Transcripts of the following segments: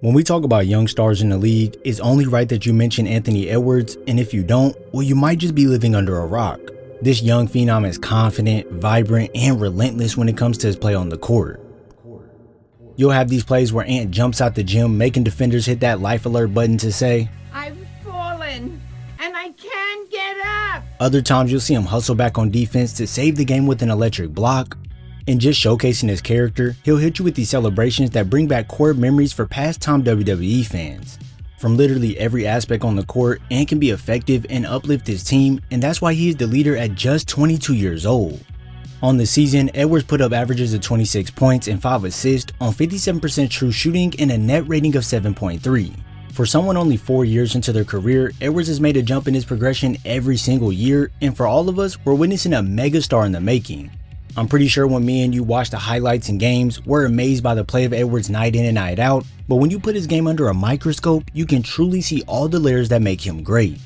When we talk about young stars in the league, it's only right that you mention Anthony Edwards, and if you don't, well, you might just be living under a rock. This young phenom is confident, vibrant, and relentless when it comes to his play on the court. You'll have these plays where Ant jumps out the gym, making defenders hit that life alert button to say, "I've fallen, and I can't get up." Other times you'll see him hustle back on defense to save the game with an electric block. And just showcasing his character, he'll hit you with these celebrations that bring back core memories for past-time WWE fans. From literally every aspect on the court, Ant can be effective and uplift his team, and that's why he is the leader at just 22 years old. On the season, Edwards put up averages of 26 points and 5 assists on 57% true shooting and a net rating of 7.3. For someone only 4 years into their career, Edwards has made a jump in his progression every single year, and for all of us, we're witnessing a megastar in the making. I'm pretty sure when me and you watch the highlights and games, we're amazed by the play of Edwards night in and night out, but when you put his game under a microscope, you can truly see all the layers that make him great.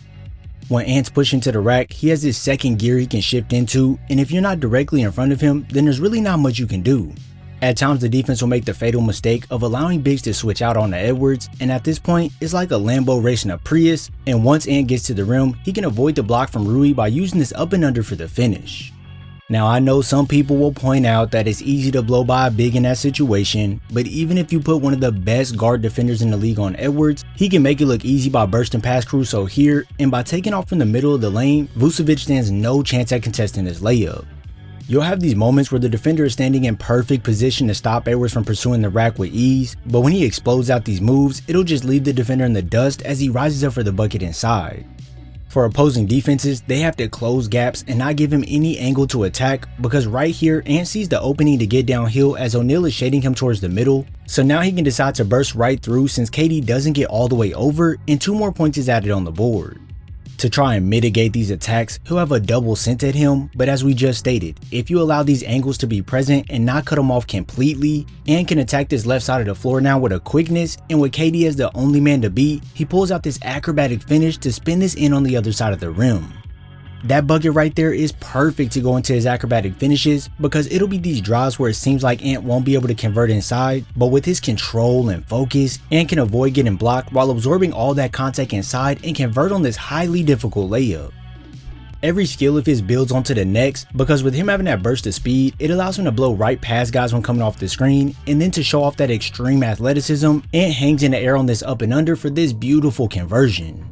When Ant's pushing to the rack, he has this second gear he can shift into, and if you're not directly in front of him, then there's really not much you can do. At times the defense will make the fatal mistake of allowing bigs to switch out onto Edwards, and at this point, it's like a Lambo racing a Prius, and once Ant gets to the rim, he can avoid the block from Rui by using this up and under for the finish. Now I know some people will point out that it's easy to blow by a big in that situation, but even if you put one of the best guard defenders in the league on Edwards, he can make it look easy by bursting past Caruso here, and by taking off from the middle of the lane, Vucevic stands no chance at contesting this layup. You'll have these moments where the defender is standing in perfect position to stop Edwards from pursuing the rack with ease, but when he explodes out these moves, it'll just leave the defender in the dust as he rises up for the bucket inside. For opposing defenses, they have to close gaps and not give him any angle to attack, because right here, Ant sees the opening to get downhill as O'Neal is shading him towards the middle, so now he can decide to burst right through since KD doesn't get all the way over, and 2 more points is added on the board. To try and mitigate these attacks, he'll have a double sent at him, but as we just stated, if you allow these angles to be present and not cut them off completely, Ant can attack this left side of the floor now with a quickness, and with KD as the only man to beat, he pulls out this acrobatic finish to spin this in on the other side of the rim. That bucket right there is perfect to go into his acrobatic finishes, because it'll be these drives where it seems like Ant won't be able to convert inside, but with his control and focus, Ant can avoid getting blocked while absorbing all that contact inside and convert on this highly difficult layup. Every skill of his builds onto the next, because with him having that burst of speed, it allows him to blow right past guys when coming off the screen, and then to show off that extreme athleticism, Ant hangs in the air on this up and under for this beautiful conversion.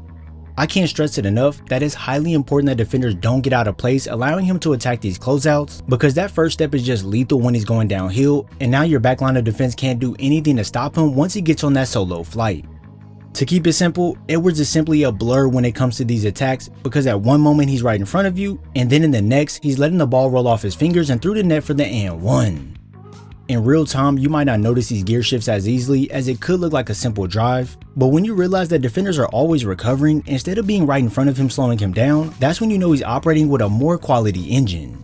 I can't stress it enough that it's highly important that defenders don't get out of place allowing him to attack these closeouts, because that first step is just lethal when he's going downhill, and now your backline of defense can't do anything to stop him once he gets on that solo flight. To keep it simple, Edwards is simply a blur when it comes to these attacks, because at one moment he's right in front of you, and then in the next he's letting the ball roll off his fingers and through the net for the and one. In real time, you might not notice these gear shifts as easily as it could look like a simple drive, but when you realize that defenders are always recovering instead of being right in front of him slowing him down, that's when you know he's operating with a more quality engine.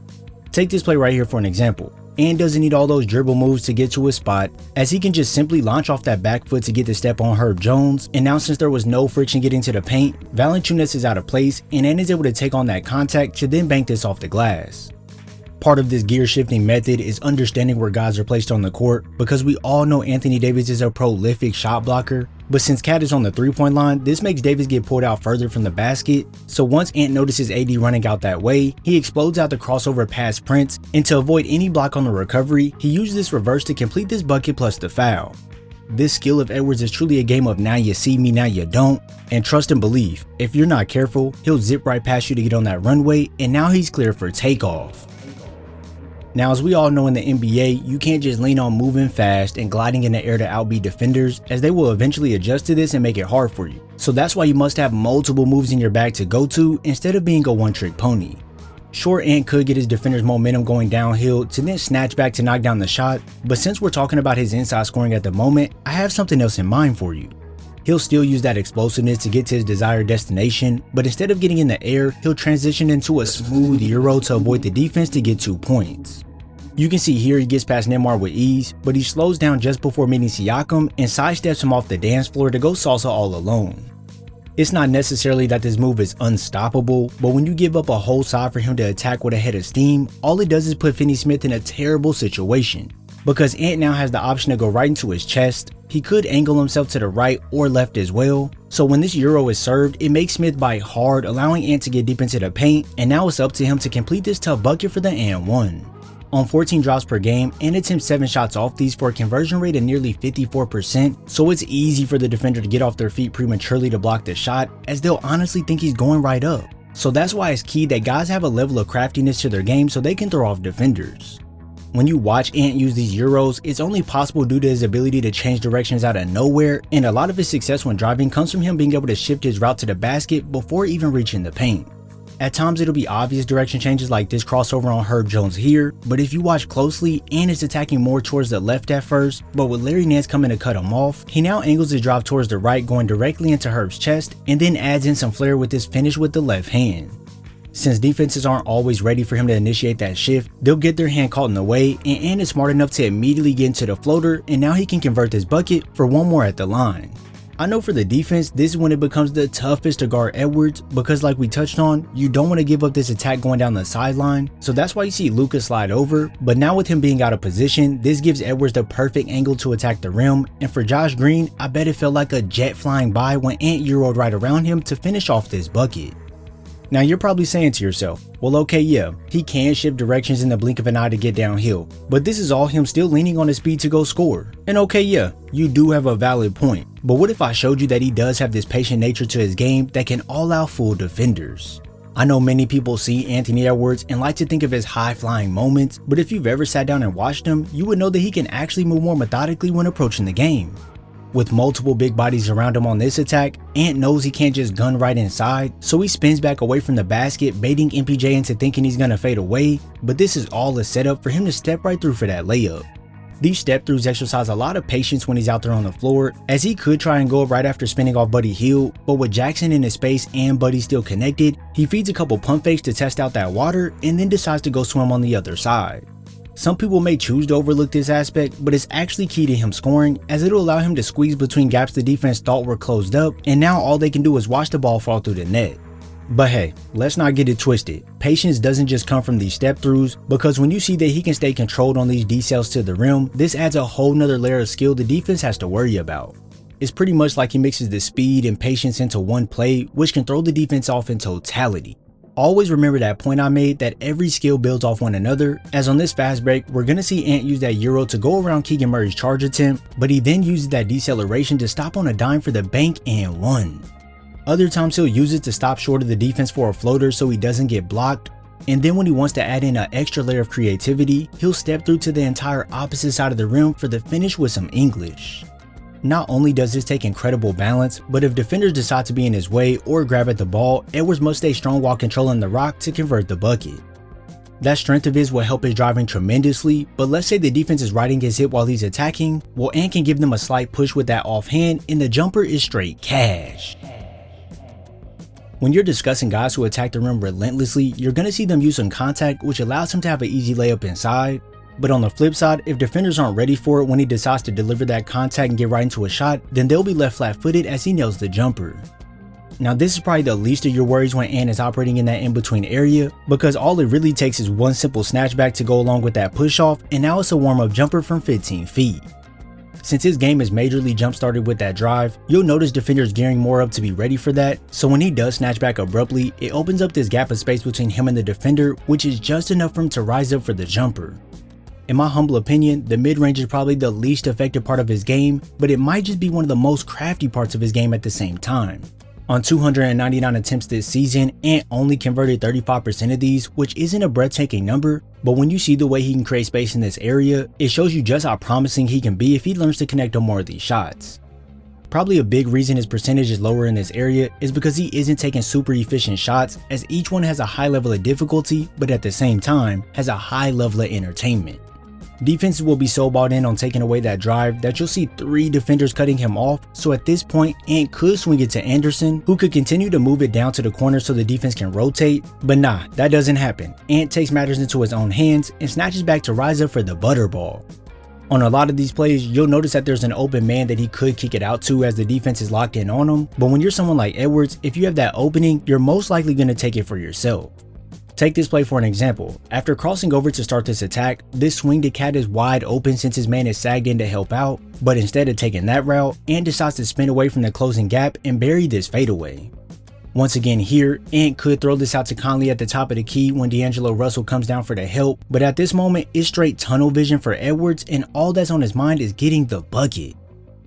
Take this play right here for an example. Ant doesn't need all those dribble moves to get to his spot, as he can just simply launch off that back foot to get the step on Herb Jones, and now since there was no friction getting to the paint, Valanciunas is out of place and Ant is able to take on that contact to then bank this off the glass. Part of this gear shifting method is understanding where guys are placed on the court, because we all know Anthony Davis is a prolific shot blocker, but since Cat is on the 3-point line, this makes Davis get pulled out further from the basket, so once Ant notices AD running out that way, he explodes out the crossover past Prince, and to avoid any block on the recovery, he uses this reverse to complete this bucket plus the foul. This skill of Edwards is truly a game of now you see me, now you don't, and trust and believe, if you're not careful, he'll zip right past you to get on that runway, and now he's clear for takeoff. Now, as we all know in the NBA, you can't just lean on moving fast and gliding in the air to outbeat defenders, as they will eventually adjust to this and make it hard for you. So that's why you must have multiple moves in your bag to go to instead of being a one-trick pony. Sure, Ant could get his defender's momentum going downhill to then snatch back to knock down the shot, but since we're talking about his inside scoring at the moment, I have something else in mind for you. He'll still use that explosiveness to get to his desired destination, but instead of getting in the air, he'll transition into a smooth Euro to avoid the defense to get 2 points. You can see here he gets past Neymar with ease, but he slows down just before meeting Siakam and sidesteps him off the dance floor to go salsa all alone. It's not necessarily that this move is unstoppable, but when you give up a whole side for him to attack with a head of steam, all it does is put Finney Smith in a terrible situation, because Ant now has the option to go right into his chest, he could angle himself to the right or left as well. So when this Euro is served, it makes Smith bite hard, allowing Ant to get deep into the paint, and now it's up to him to complete this tough bucket for the and one. On 14 drops per game, Ant attempts 7 shots off these for a conversion rate of nearly 54%, so it's easy for the defender to get off their feet prematurely to block the shot, as they'll honestly think he's going right up. So that's why it's key that guys have a level of craftiness to their game so they can throw off defenders. When you watch Ant use these Euros, it's only possible due to his ability to change directions out of nowhere, and a lot of his success when driving comes from him being able to shift his route to the basket before even reaching the paint. At times it'll be obvious direction changes like this crossover on Herb Jones here, but if you watch closely, Ant is attacking more towards the left at first, but with Larry Nance coming to cut him off, he now angles his drive towards the right, going directly into Herb's chest, and then adds in some flair with this finish with the left hand. Since defenses aren't always ready for him to initiate that shift, they'll get their hand caught in the way, and Ant is smart enough to immediately get into the floater, and now he can convert this bucket for one more at the line. I know for the defense, this is when it becomes the toughest to guard Edwards, because like we touched on, you don't want to give up this attack going down the sideline, so that's why you see Luka slide over, but now with him being out of position, this gives Edwards the perfect angle to attack the rim, and for Josh Green, I bet it felt like a jet flying by when Ant Euro'd right around him to finish off this bucket. Now you're probably saying to yourself, well okay yeah, he can shift directions in the blink of an eye to get downhill, but this is all him still leaning on his speed to go score. And okay yeah, you do have a valid point, but what if I showed you that he does have this patient nature to his game that can all out fool defenders? I know many people see Anthony Edwards and like to think of his high flying moments, but if you've ever sat down and watched him, you would know that he can actually move more methodically when approaching the game. With multiple big bodies around him on this attack, Ant knows he can't just gun right inside, so he spins back away from the basket, baiting MPJ into thinking he's gonna fade away, but this is all a setup for him to step right through for that layup. These step throughs exercise a lot of patience when he's out there on the floor, as he could try and go up right after spinning off Buddy Hield, but with Jackson in his space and Buddy still connected, he feeds a couple pump fakes to test out that water and then decides to go swim on the other side. Some people may choose to overlook this aspect, but it's actually key to him scoring, as it'll allow him to squeeze between gaps the defense thought were closed up, and now all they can do is watch the ball fall through the net. But hey, let's not get it twisted. Patience doesn't just come from these step throughs, because when you see that he can stay controlled on these decels to the rim, this adds a whole nother layer of skill the defense has to worry about. It's pretty much like he mixes the speed and patience into one play, which can throw the defense off in totality. Always remember that point I made, that every skill builds off one another, as on this fast break, we're gonna see Ant use that Euro to go around Keegan Murray's charge attempt, but he then uses that deceleration to stop on a dime for the bank and one. Other times he'll use it to stop short of the defense for a floater so he doesn't get blocked, and then when he wants to add in an extra layer of creativity, he'll step through to the entire opposite side of the rim for the finish with some English. Not only does this take incredible balance, but if defenders decide to be in his way or grab at the ball, Edwards must stay strong while controlling the rock to convert the bucket. That strength of his will help his driving tremendously, but let's say the defense is riding his hip while he's attacking, well Ant can give them a slight push with that offhand and the jumper is straight cash. When you're discussing guys who attack the rim relentlessly, you're going to see them use some contact, which allows him to have an easy layup inside. But on the flip side, if defenders aren't ready for it when he decides to deliver that contact and get right into a shot, then they'll be left flat-footed as he nails the jumper. Now this is probably the least of your worries when Ant is operating in that in-between area, because all it really takes is one simple snatchback to go along with that push-off, and now it's a warm-up jumper from 15 feet. Since his game is majorly jump-started with that drive, you'll notice defenders gearing more up to be ready for that, so when he does snatch back abruptly, it opens up this gap of space between him and the defender, which is just enough for him to rise up for the jumper. In my humble opinion, the mid-range is probably the least effective part of his game, but it might just be one of the most crafty parts of his game at the same time. On 299 attempts this season, Ant only converted 35% of these, which isn't a breathtaking number, but when you see the way he can create space in this area, it shows you just how promising he can be if he learns to connect on more of these shots. Probably a big reason his percentage is lower in this area is because he isn't taking super efficient shots, as each one has a high level of difficulty, but at the same time, has a high level of entertainment. Defenses will be so bought in on taking away that drive that you'll see 3 defenders cutting him off, so at this point Ant could swing it to Anderson, who could continue to move it down to the corner so the defense can rotate, but nah, that doesn't happen. Ant takes matters into his own hands and snatches back to rise up for the butterball. On a lot of these plays, you'll notice that there's an open man that he could kick it out to as the defense is locked in on him, but when you're someone like Edwards, if you have that opening, you're most likely going to take it for yourself. Take this play for an example. After crossing over to start this attack, this swing to Cat is wide open since his man is sagged in to help out, but instead of taking that route, Ant decides to spin away from the closing gap and bury this fadeaway. Once again here, Ant could throw this out to Conley at the top of the key when D'Angelo Russell comes down for the help, but at this moment it's straight tunnel vision for Edwards and all that's on his mind is getting the bucket.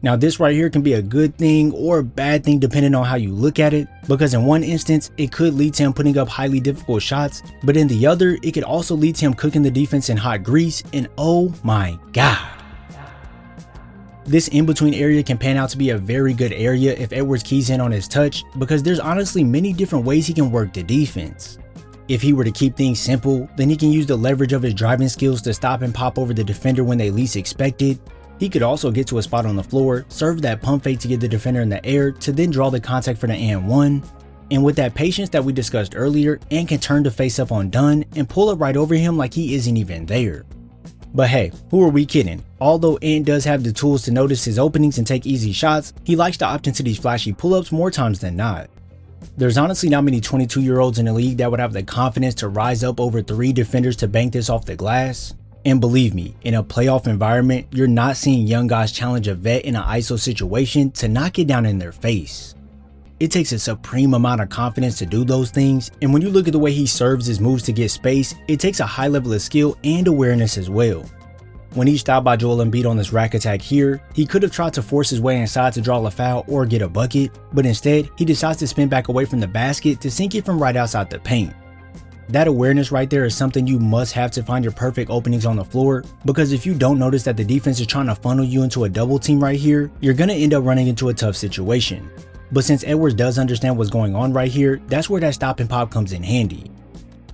Now this right here can be a good thing or a bad thing depending on how you look at it, because in one instance it could lead to him putting up highly difficult shots, but in the other it could also lead to him cooking the defense in hot grease, and oh my god. This in-between area can pan out to be a very good area if Edwards keys in on his touch, because there's honestly many different ways he can work the defense. If he were to keep things simple, then he can use the leverage of his driving skills to stop and pop over the defender when they least expect it. He could also get to a spot on the floor, serve that pump fake to get the defender in the air to then draw the contact for the and one. And with that patience that we discussed earlier, Ant can turn the face up on Dunn and pull up right over him like he isn't even there. But hey, who are we kidding? Although Ant does have the tools to notice his openings and take easy shots, he likes to opt into these flashy pull-ups more times than not. There's honestly not many 22-year-olds in the league that would have the confidence to rise up over 3 defenders to bank this off the glass. And believe me, in a playoff environment, you're not seeing young guys challenge a vet in an ISO situation to knock it down in their face. It takes a supreme amount of confidence to do those things, and when you look at the way he serves his moves to get space, it takes a high level of skill and awareness as well. When he stopped by Joel Embiid on this rack attack here, he could have tried to force his way inside to draw a foul or get a bucket, but instead, he decides to spin back away from the basket to sink it from right outside the paint. That awareness right there is something you must have to find your perfect openings on the floor, because if you don't notice that the defense is trying to funnel you into a double team right here, you're going to end up running into a tough situation. But since Edwards does understand what's going on right here, that's where that stop and pop comes in handy.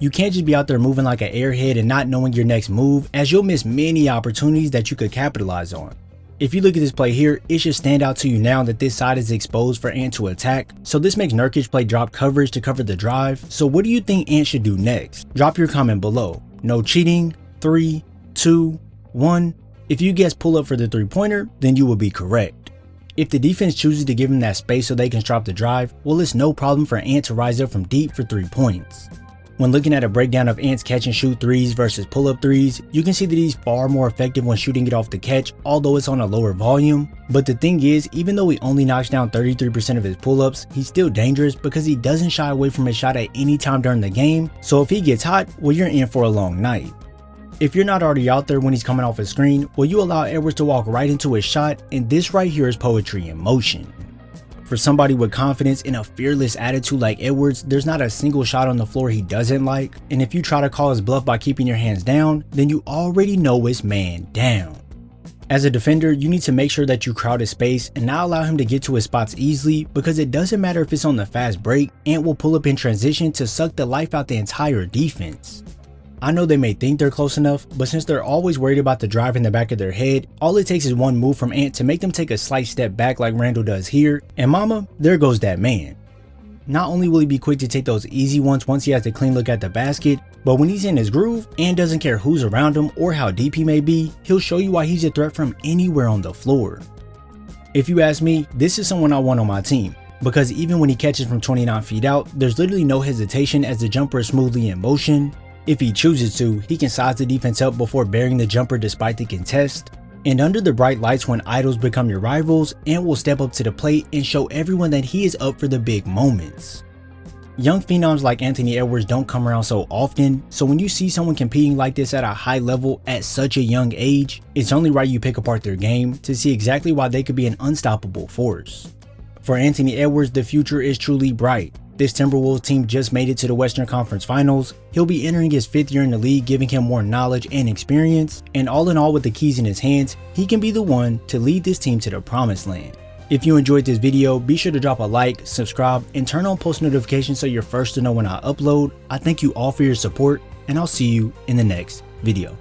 You can't just be out there moving like an airhead and not knowing your next move, as you'll miss many opportunities that you could capitalize on. If you look at this play here, it should stand out to you now that this side is exposed for Ant to attack, so this makes Nurkic play drop coverage to cover the drive. So what do you think Ant should do next? Drop your comment below. No cheating. 3, 2, 1. If you guess pull up for the 3-pointer, then you will be correct. If the defense chooses to give him that space so they can drop the drive, well, it's no problem for Ant to rise up from deep for 3 points. When looking at a breakdown of Ant's catch and shoot threes versus pull-up threes, you can see that he's far more effective when shooting it off the catch, although it's on a lower volume. But the thing is, even though he only knocks down 33% of his pull-ups, he's still dangerous because he doesn't shy away from his shot at any time during the game, so if he gets hot, well, you're in for a long night. If you're not already out there when he's coming off a screen, well, you allow Edwards to walk right into his shot, and this right here is poetry in motion. For somebody with confidence and a fearless attitude like Edwards, there's not a single shot on the floor he doesn't like, and if you try to call his bluff by keeping your hands down, then you already know it's man down. As a defender, you need to make sure that you crowd his space and not allow him to get to his spots easily, because it doesn't matter if it's on the fast break, Ant will pull up in transition to suck the life out the entire defense. I know they may think they're close enough, but since they're always worried about the drive in the back of their head, all it takes is one move from Ant to make them take a slight step back like Randall does here, and mama, there goes that man. Not only will he be quick to take those easy ones once he has a clean look at the basket, but when he's in his groove and doesn't care who's around him or how deep he may be, he'll show you why he's a threat from anywhere on the floor. If you ask me, this is someone I want on my team, because even when he catches from 29 feet out, there's literally no hesitation as the jumper is smoothly in motion. If he chooses to, he can size the defense up before burying the jumper despite the contest. And under the bright lights when idols become your rivals, Ant will step up to the plate and show everyone that he is up for the big moments. Young phenoms like Anthony Edwards don't come around so often, so when you see someone competing like this at a high level at such a young age, it's only right you pick apart their game to see exactly why they could be an unstoppable force. For Anthony Edwards, the future is truly bright. This Timberwolves team just made it to the Western Conference Finals. He'll be entering his 5th year in the league, giving him more knowledge and experience, and all in all, with the keys in his hands, he can be the one to lead this team to the promised land. If you enjoyed this video, be sure to drop a like, subscribe, and turn on post notifications so you're first to know when I upload. I thank you all for your support, and I'll see you in the next video.